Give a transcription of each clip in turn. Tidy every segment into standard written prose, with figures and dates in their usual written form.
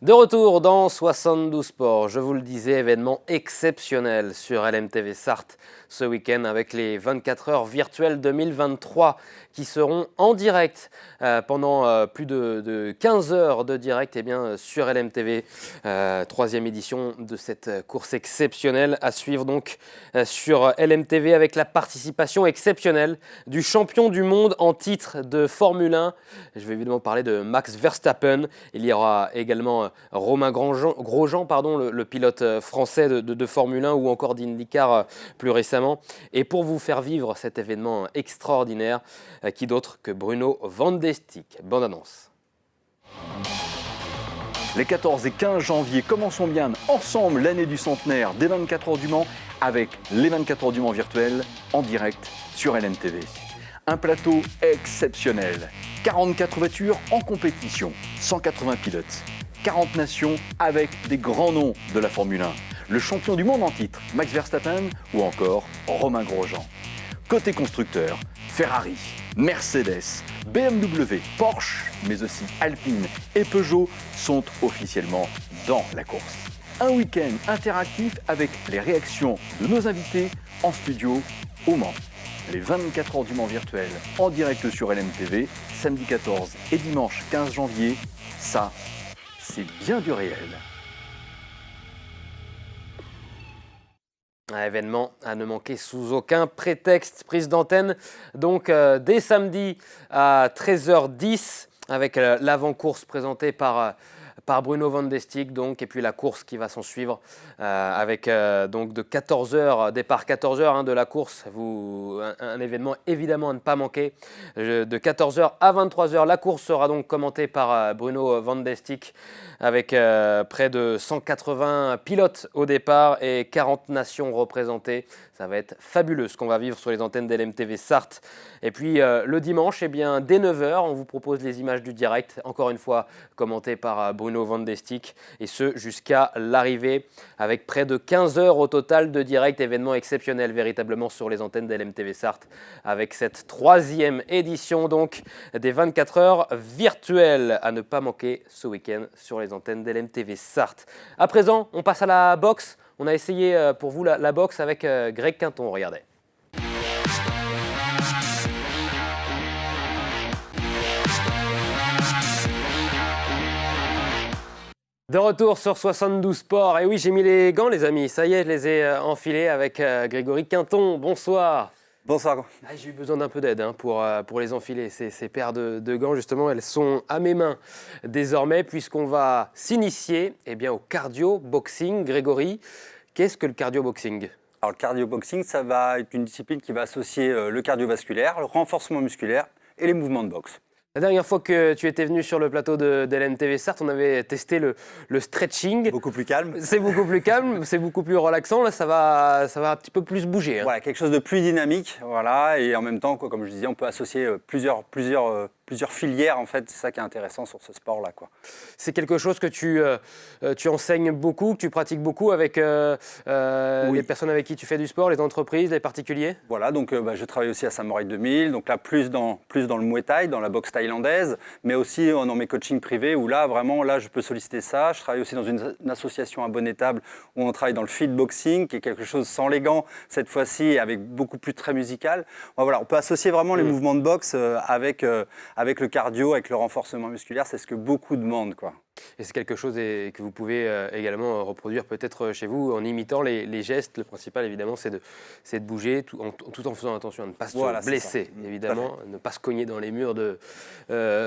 De retour dans 72 Sports, je vous le disais, événement exceptionnel sur LMTV Sarthe ce week-end avec les 24 heures virtuelles 2023 qui seront en direct pendant plus de 15 heures de direct sur LMTV. Troisième édition de cette course exceptionnelle à suivre donc sur LMTV avec la participation exceptionnelle du champion du monde en titre de Formule 1. Je vais évidemment parler de Max Verstappen. Il y aura également Romain Grosjean, le pilote français de Formule 1 ou encore d'IndyCar plus récemment. Et pour vous faire vivre cet événement extraordinaire, qui d'autre que Bruno Vandestick. Bonne annonce. Les 14 et 15 janvier, commençons bien ensemble l'année du centenaire des 24 heures du Mans avec les 24 heures du Mans virtuelles en direct sur LMTV. Un plateau exceptionnel, 44 voitures en compétition, 180 pilotes, 40 nations avec des grands noms de la Formule 1. Le champion du monde en titre, Max Verstappen ou encore Romain Grosjean. Côté constructeur, Ferrari, Mercedes, BMW, Porsche, mais aussi Alpine et Peugeot sont officiellement dans la course. Un week-end interactif avec les réactions de nos invités en studio au Mans. Les 24 heures du Mans virtuel en direct sur LMTV, samedi 14 et dimanche 15 janvier, ça, c'est bien du réel. Un événement à ne manquer sous aucun prétexte. Prise d'antenne donc dès samedi à 13h10 avec l'avant-course présentée par Bruno Vandestick et puis la course qui va s'en suivre avec donc de 14h, départ 14h de la course, un événement évidemment à ne pas manquer. De 14h à 23h, la course sera donc commentée par Bruno Vandestick avec près de 180 pilotes au départ et 40 nations représentées. Ça va être fabuleux ce qu'on va vivre sur les antennes d'LMTV Sarthe. Et puis le dimanche, dès 9h, on vous propose les images du direct, encore une fois commentées par Bruno Vandestick, et ce jusqu'à l'arrivée, avec près de 15 heures au total de direct, événement exceptionnel véritablement sur les antennes d'LMTV Sarthe, avec cette troisième édition donc des 24 heures virtuelles à ne pas manquer ce week-end sur les antennes d'LMTV Sarthe. À présent, on passe à la boxe. On a essayé pour vous la boxe avec Greg Quinton, regardez. De retour sur 72 Sports. Et oui, j'ai mis les gants, les amis. Ça y est, je les ai enfilés avec Grégory Quinton. Bonsoir. Bonsoir. J'ai eu besoin d'un peu d'aide pour les enfiler. Ces paires de gants, justement, elles sont à mes mains désormais, puisqu'on va s'initier au cardio-boxing. Grégory, qu'est-ce que le cardio-boxing ? Alors, le cardio-boxing, ça va être une discipline qui va associer le cardiovasculaire, le renforcement musculaire et les mouvements de boxe. La dernière fois que tu étais venu sur le plateau de LMTV Sarthe, on avait testé le stretching. Beaucoup plus calme. C'est beaucoup plus calme, c'est beaucoup plus relaxant. Là, ça va un petit peu plus bouger. Voilà, quelque chose de plus dynamique. Voilà, et en même temps, comme je disais, on peut associer plusieurs filières. En fait, c'est ça qui est intéressant sur ce sport-là. C'est quelque chose que tu enseignes beaucoup, que tu pratiques beaucoup avec Oui. les personnes avec qui tu fais du sport, les entreprises, les particuliers. Voilà, donc je travaille aussi à Samouraï 2000, donc là plus dans le Muay Thai, dans la boxe thaïlandaise, mais aussi dans mes coachings privés où là vraiment je peux solliciter ça. Je travaille aussi dans une association à Bonne-Étable où on travaille dans le fit boxing, qui est quelque chose sans les gants cette fois-ci, avec beaucoup plus de traits musical. Voilà, on peut associer vraiment les mouvements de boxe avec le cardio, avec le renforcement musculaire, c'est ce que beaucoup demandent, Et c'est quelque chose que vous pouvez également reproduire peut-être chez vous en imitant les gestes. Le principal, évidemment, c'est de bouger tout en faisant attention à ne pas se blesser, évidemment, ne pas se cogner dans les murs de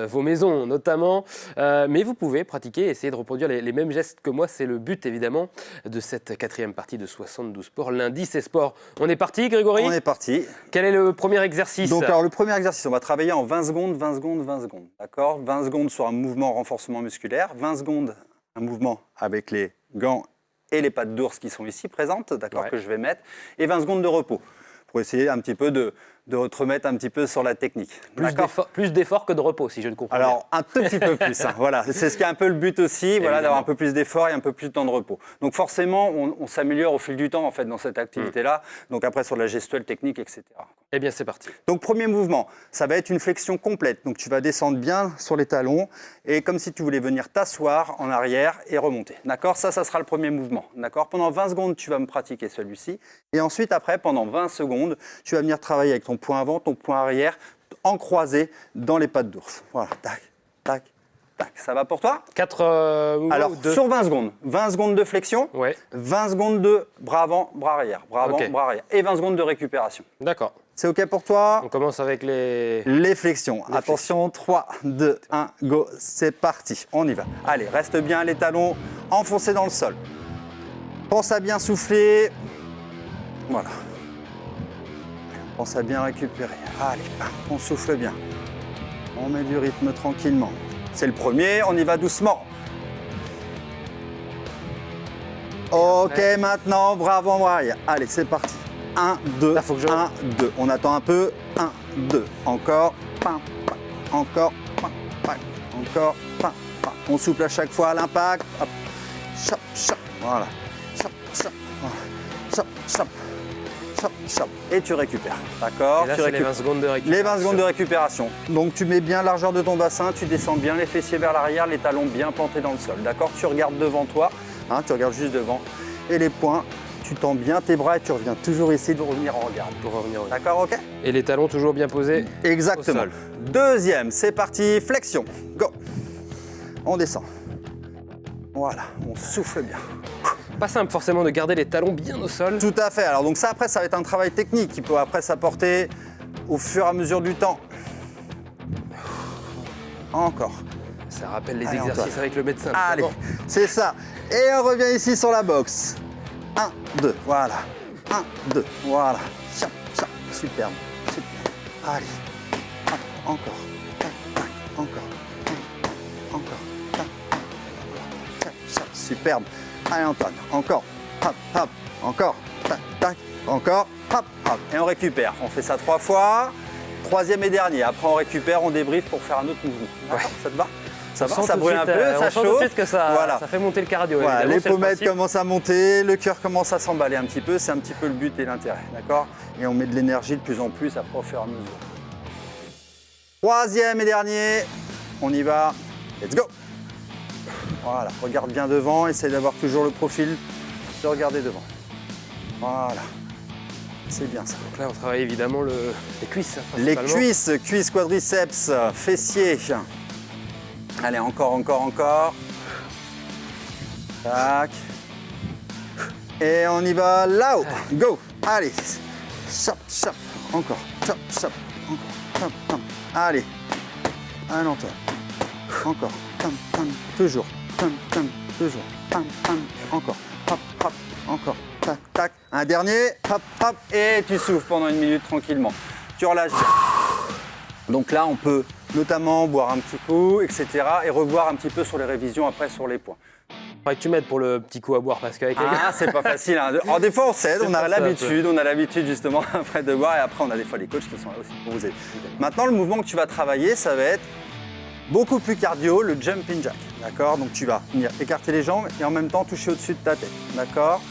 vos maisons, notamment. Mais vous pouvez pratiquer, essayer de reproduire les mêmes gestes que moi. C'est le but, évidemment, de cette quatrième partie de 72 Sports. Lundi, c'est sport. On est parti, Grégory ? On est parti. Quel est le premier exercice ? Donc, alors, le premier exercice, on va travailler en 20 secondes, 20 secondes, 20 secondes. D'accord ? 20 secondes sur un mouvement renforcement musculaire. 20 secondes, un mouvement avec les gants et les pattes d'ours qui sont ici présentes, d'accord, que je vais mettre, et 20 secondes de repos pour essayer un petit peu de de te remettre un petit peu sur la technique. D'accord ? Plus d'efforts que de repos, si je ne comprends Alors, un tout petit peu plus. Voilà, c'est ce qui est un peu le but aussi, voilà, d'avoir un peu plus d'efforts et un peu plus de temps de repos. Donc forcément, on s'améliore au fil du temps en fait dans cette activité-là. Donc après sur la gestuelle technique, etc. bien. Eh bien, c'est parti. Donc premier mouvement, ça va être une flexion complète. Donc tu vas descendre bien sur les talons et comme si tu voulais venir t'asseoir en arrière et remonter. D'accord ? Ça sera le premier mouvement. D'accord ? Pendant 20 secondes, tu vas me pratiquer celui-ci. Et ensuite, après, pendant 20 secondes, tu vas venir travailler avec ton point avant, ton point arrière, en croisé dans les pattes d'ours. Voilà, tac, tac, tac. Ça va pour toi ? 4 mouvements Alors, ou 2 sur 20 secondes, 20 secondes de flexion, Ouais, 20 secondes de bras avant, bras arrière, bras avant, Ok. bras arrière, et 20 secondes de récupération. d'accord. C'est OK pour toi ? On commence avec les... Les flexions. Attention, 3, 2, 1, go, c'est parti. On y va. Allez, reste bien les talons enfoncés dans le sol. Pense à bien souffler. Voilà. Pense à bien récupérer. Allez, on souffle bien. On met du rythme tranquillement. C'est le premier, on y va doucement. Ok, maintenant, bras avant, bras arrière. Allez, c'est parti. 1, 2, Là, faut que je- 1, 2. On attend un peu. 1, 2. Encore. Pam, pam. Encore. Pam, pam. Encore. Pam, pam. On souffle à chaque fois à l'impact. Hop. Chop, chop. Voilà. Chop, chop. Voilà. Chop, chop. Chop, chop. Et tu récupères. D'accord ? Et là, Tu c'est les récupères. 20 secondes de récupération. Les 20 secondes de récupération. Donc tu mets bien la largeur de ton bassin, tu descends bien les fessiers vers l'arrière, les talons bien plantés dans le sol. D'accord ? Tu regardes devant toi, hein, tu regardes juste devant. Et les poings, tu tends bien tes bras et tu reviens toujours ici de revenir en regard. Pour revenir au- D'accord, ok ? Et les talons toujours bien posés. Exactement. Au sol. Deuxième, c'est parti, flexion. Go. On descend. Voilà, on souffle bien. Pas simple forcément de garder les talons bien au sol. Tout à fait. Alors donc ça après ça va être un travail technique qui peut après s'apporter au fur et à mesure du temps. Encore. Ça rappelle les Allez, exercices Antoine. avec le médecin. Allez, Bon. c'est ça. Et on revient ici sur la boxe. 1, 2, voilà. 1, 2, voilà. Chap, chap. Superbe, superbe. Allez. Hop, encore. Tac, tac, encore. Tac, tac, encore. Tac, tac, encore. Chap, chap. Superbe. Allez Antoine, encore. Hop, hop. Encore. Tac, tac. Encore. Hop, hop. Et on récupère. On fait ça 3 fois. Troisième et dernier. Après on récupère, on débriefe pour faire un autre mouvement. D'accord, ça te va ? Ça va, On sent ça tout de brûle un suite, peu, on ça sent tout de chauffe. suite que ça, Voilà. ça fait monter le cardio. Voilà, évidemment, les c'est le pommettes principe. commencent à monter, le cœur commence à s'emballer un petit peu, c'est un petit peu le but et l'intérêt, d'accord ? Et on met de l'énergie de plus en plus après au fur et à mesure. Troisième et dernier, on y va, let's go ! Voilà, regarde bien devant, essaye d'avoir toujours le profil de regarder devant. Voilà, c'est bien ça. Donc là, on travaille évidemment les cuisses. Les principalement. cuisses, quadriceps, fessiers. Allez, encore, encore, encore. Tac. Et on y va là-haut. Go. Allez. Chop, chop. Encore. Chop, chop. Encore. Chop, chop. Allez. Allez, Antoine. Encore. Pam, pam. Toujours. Pam, pam. Toujours. Pam, pam. Encore. Hop, hop. Encore. Tac, tac. Un dernier. Hop, hop. Et tu souffles pendant 1 minute tranquillement. Tu relâches bien. Donc là, on peut notamment boire un petit coup, etc. et revoir un petit peu sur les révisions après sur les points. Faudrait que tu m'aides pour le petit coup à boire parce qu'avec les Ah, c'est pas facile. Hein. Alors, des fois, on cède, C'est on a pas ça, l'habitude justement après de boire et après, on a des fois les coachs qui sont là aussi pour vous aider. Maintenant, le mouvement que tu vas travailler, ça va être beaucoup plus cardio, le jumping jack. D'accord ? Donc tu vas venir écarter les jambes et en même temps toucher au-dessus de ta tête. D'accord ?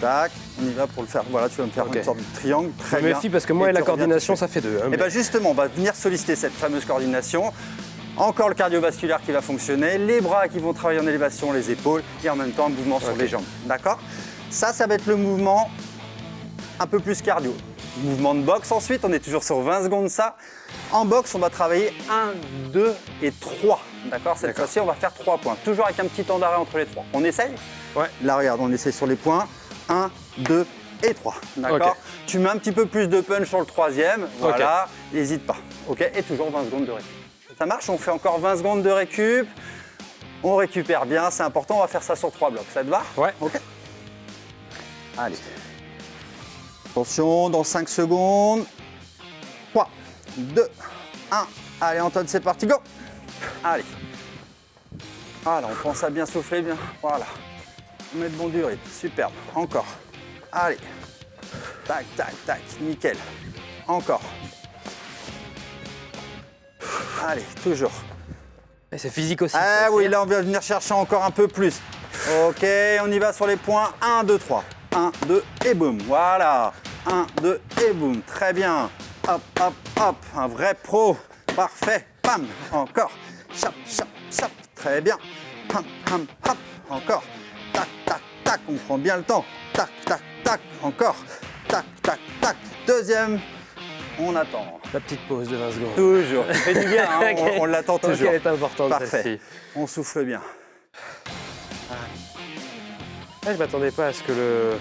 Tac, on y va pour le faire. Voilà, tu vas me faire Ok. une sorte de triangle. Je Très me bien. méfie parce que moi Et et la tu reviens coordination, toucher. ça fait 2. Et bien justement, on va venir solliciter cette fameuse coordination. Encore le cardiovasculaire qui va fonctionner, les bras qui vont travailler en élévation, les épaules, et en même temps un mouvement sur Ok. les jambes. D'accord ? Ça va être le mouvement un peu plus cardio. Mouvement de boxe ensuite, on est toujours sur 20 secondes ça. En boxe, on va travailler 1, 2 et 3. D'accord ? Cette fois-ci, on va faire 3 points. Toujours avec un petit temps d'arrêt entre les 3. On essaye ? Ouais. Là, regarde, on essaye sur les points. 1, 2 et 3. D'accord ? Ok. Tu mets un petit peu plus de punch sur le troisième. Voilà, n'hésite pas. Ok ? Et toujours 20 secondes de récup. Ça marche ? On fait encore 20 secondes de récup. On récupère bien, c'est important. On va faire ça sur 3 blocs. Ça te va ? Ouais. Ok. Allez. Attention, dans 5 secondes. 3, 2, 1. Allez, Antoine, c'est parti, go. Allez. Voilà, on pense à bien souffler, bien. Voilà. On met le bon du rythme. Superbe. Encore. Allez. Tac, tac, tac. Nickel. Encore. Allez, toujours. Et c'est physique aussi. Ah ça, oui, c'est- là on va venir chercher encore un peu plus. Ok, on y va sur les points. 1, 2, 3. 1, 2 et boum. Voilà. 1, 2 et boum. Très bien. Hop, hop, hop. Un vrai pro. Parfait. Pam. Encore. Chap, chap, chap. Très bien. Hum, hum, hop. Encore. Tac, tac, tac. On prend bien le temps. Tac, tac, tac. Encore. Tac, tac, tac. Deuxième. On attend. La petite pause de 20 secondes. Toujours. Ça fait du bien, hein, Ok. on l'attend Ok, toujours. elle est importante Parfait. celle-ci. On souffle bien. Ah, je m'attendais pas à ce que le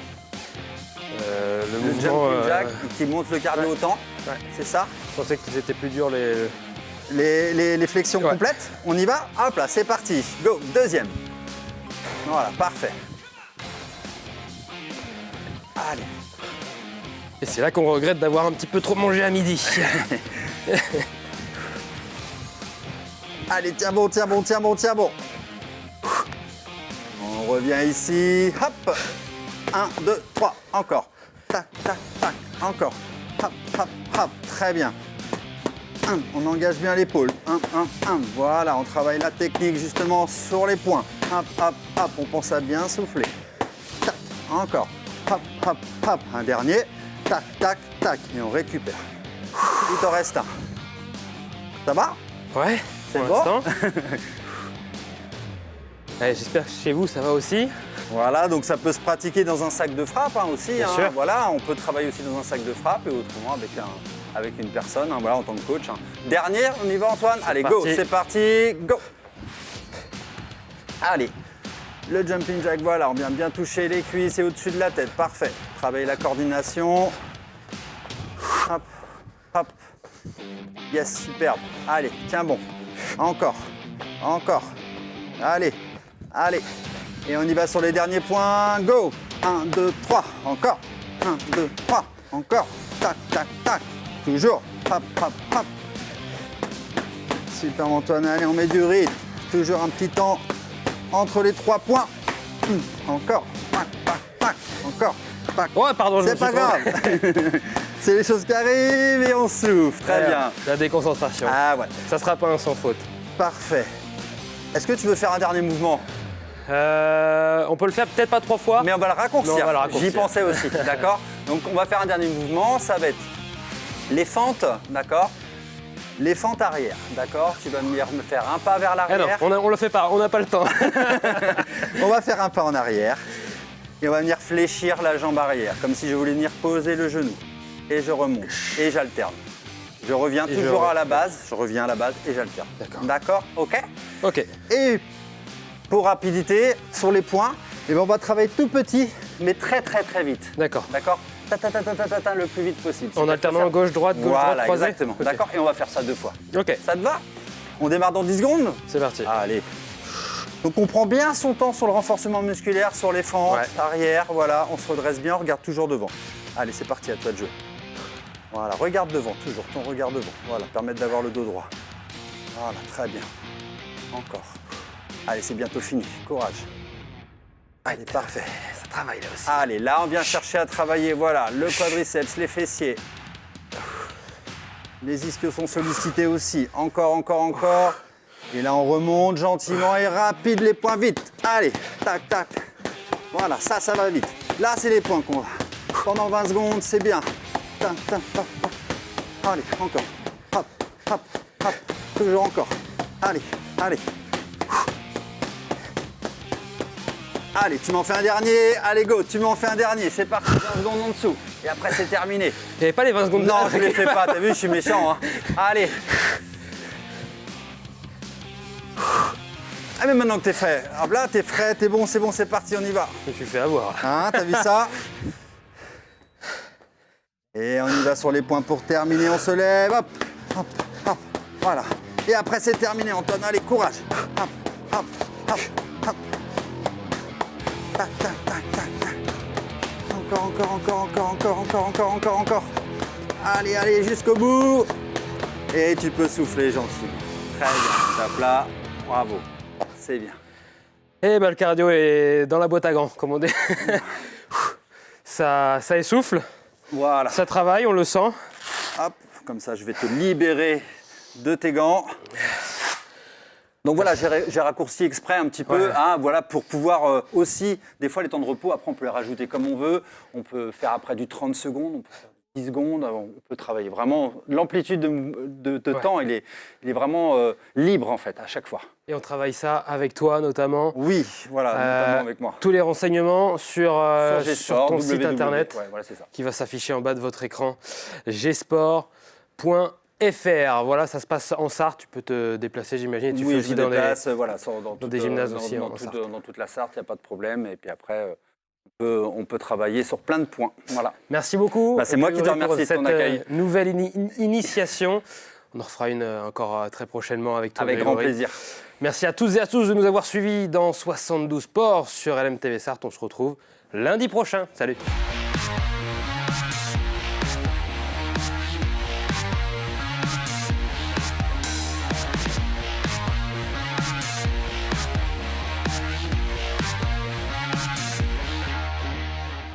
Le mouvement. jumping jack qui monte le cardio autant. Ouais. C'est ça. Je pensais qu'ils étaient plus durs les. Les flexions Ouais. complètes. On y va. Hop là, c'est parti. Go. Deuxième. Voilà, parfait. Allez. Et c'est là qu'on regrette d'avoir un petit peu trop mangé à midi. Allez, tiens bon, tiens bon, tiens bon, tiens bon. On revient ici. Hop. 1, 2, 3. Encore. Tac, tac, tac. Encore. Hop, hop, hop. Très bien. On engage bien l'épaule. 1, 1, 1. Voilà, on travaille la technique justement sur les points. Hop, hop, hop. On pense à bien souffler. Tac. Encore. Hop, hop, hop. Un dernier. Tac, tac, tac. Et on récupère. Il t'en reste un. Ça va? Ouais, C'est pour bon l'instant. Allez, j'espère que chez vous ça va aussi. Voilà, donc ça peut se pratiquer dans un sac de frappe hein, aussi. Bien hein. sûr. Voilà, on peut travailler aussi dans un sac de frappe et autrement avec une personne, hein, voilà, en tant que coach. hein. Dernière, on y va Antoine? Allez, go, parti. c'est parti, go. Allez, le jumping jack, voilà, on vient bien toucher les cuisses et au-dessus de la tête, parfait. Travailler la coordination. Hop, hop. Yes, superbe. Allez, tiens bon. Encore, encore. Allez, allez. Et on y va sur les derniers points. Go. 1, 2, 3. Encore. 1, 2, 3. Encore. Tac, tac, tac. Toujours. Hop, hop, hop. Super Antoine. Allez, on met du rythme. Toujours un petit temps entre les 3 points. Encore. Tac, tac, tac. Encore. Tac. Ouais, pardon, je me C'est suis pas trompé. grave. C'est les choses qui arrivent et on souffle. Très bien. La déconcentration. Ah ouais. Ça sera pas un sans faute. Parfait. Est-ce que tu veux faire un dernier mouvement? On peut le faire peut-être pas 3 fois. Mais on va le raccourcir. Non, on va le raccourcir. J'y pensais aussi, d'accord? Donc on va faire un dernier mouvement, ça va être les fentes, d'accord? Les fentes arrière, d'accord? Tu vas venir me faire un pas vers Ah non, l'arrière. on le fait pas, on n'a pas le temps. On va faire un pas en arrière et on va venir fléchir la jambe arrière, comme si je voulais venir poser le genou. Et je remonte et j'alterne. Je reviens Et toujours je- à la base, je reviens à la base et j'alterne. D'accord. D'accord? Ok? Ok. Et pour rapidité, sur les points, eh ben, on va travailler tout petit, mais très très très vite. D'accord. D'accord? Ta, ta, ta, ta, ta, ta, ta, le plus vite possible. En alternant gauche-droite, gauche-droite, Voilà, croisé. exactement. Ok. D'accord? Et on va faire ça 2 fois. Ok, Ça te va? On démarre dans 10 secondes? c'est parti. Allez. Donc on prend bien son temps sur le renforcement musculaire, sur les fentes, Ouais. arrière, voilà, on se redresse bien, on regarde toujours devant. Allez, c'est parti, à toi de jouer. Voilà, regarde devant, toujours, ton regard devant. Voilà, permettre d'avoir le dos droit. Voilà, très bien. Encore. Allez, c'est bientôt fini, courage. Allez, parfait. Ça travaille là aussi. Allez, là, on vient chercher à travailler, voilà, le quadriceps, les fessiers. Les ischios sont sollicités aussi. Encore, encore, encore. Et là, on remonte gentiment et rapide, les points vite. Allez, tac, tac. Voilà, ça va vite. Là, c'est les points qu'on va. Pendant 20 secondes, c'est bien. Tac, tac, tac, tac. Allez, encore. Hop, hop, hop. Toujours encore. Allez, allez. Allez, tu m'en fais un dernier. Allez, go, tu m'en fais un dernier. C'est parti, 20 secondes en dessous. Et après, c'est terminé. Il n'y avait pas les 20 secondes. Non, je ne les fais pas. T'as vu, je suis méchant. Hein. Allez. Ah, mais maintenant que t'es frais. Hop là, t'es frais, t'es bon, c'est parti, on y va. Je me suis fait avoir. Hein, t'as vu ça? Et on y va sur les points pour terminer. On se lève. Hop, hop, hop. Voilà. Et après, c'est terminé, Antoine. Allez, courage. Hop, hop, hop, hop. Tac, tac, tac, tac, tac. Encore. Allez, allez, jusqu'au bout. Et tu peux souffler gentiment. Très bien. Tape là. Bravo. C'est bien. Et bah, le cardio est dans la boîte à gants, comme on dit. ça essouffle, Voilà. ça travaille, on le sent. Hop, comme ça, je vais te libérer de tes gants. Donc voilà, j'ai raccourci exprès un petit peu, hein, voilà, pour pouvoir aussi, des fois les temps de repos, après on peut les rajouter comme on veut, on peut faire après du 30 secondes, on peut faire 10 secondes, on peut travailler vraiment, l'amplitude de temps, il est vraiment libre en fait, à chaque fois. Et on travaille ça avec toi notamment. Oui, voilà, notamment avec moi. Tous les renseignements sur G-Sport, ton site internet ouais, voilà, c'est ça. qui va s'afficher en bas de votre écran, gsport.fr. Voilà, ça se passe en Sarthe, tu peux te déplacer, j'imagine. Tu fais aussi dans des gymnases aussi. Dans toute la Sarthe, il n'y a pas de problème. Et puis après, on peut travailler sur plein de points. Voilà. Merci beaucoup. C'est moi qui te remercie de ton accueil. Cette nouvelle initiation. On en refera une encore très prochainement avec toi. Avec grand plaisir. Merci à tous et à tous de nous avoir suivis dans 72 Sports sur LMTV Sarthe. On se retrouve lundi prochain. Salut.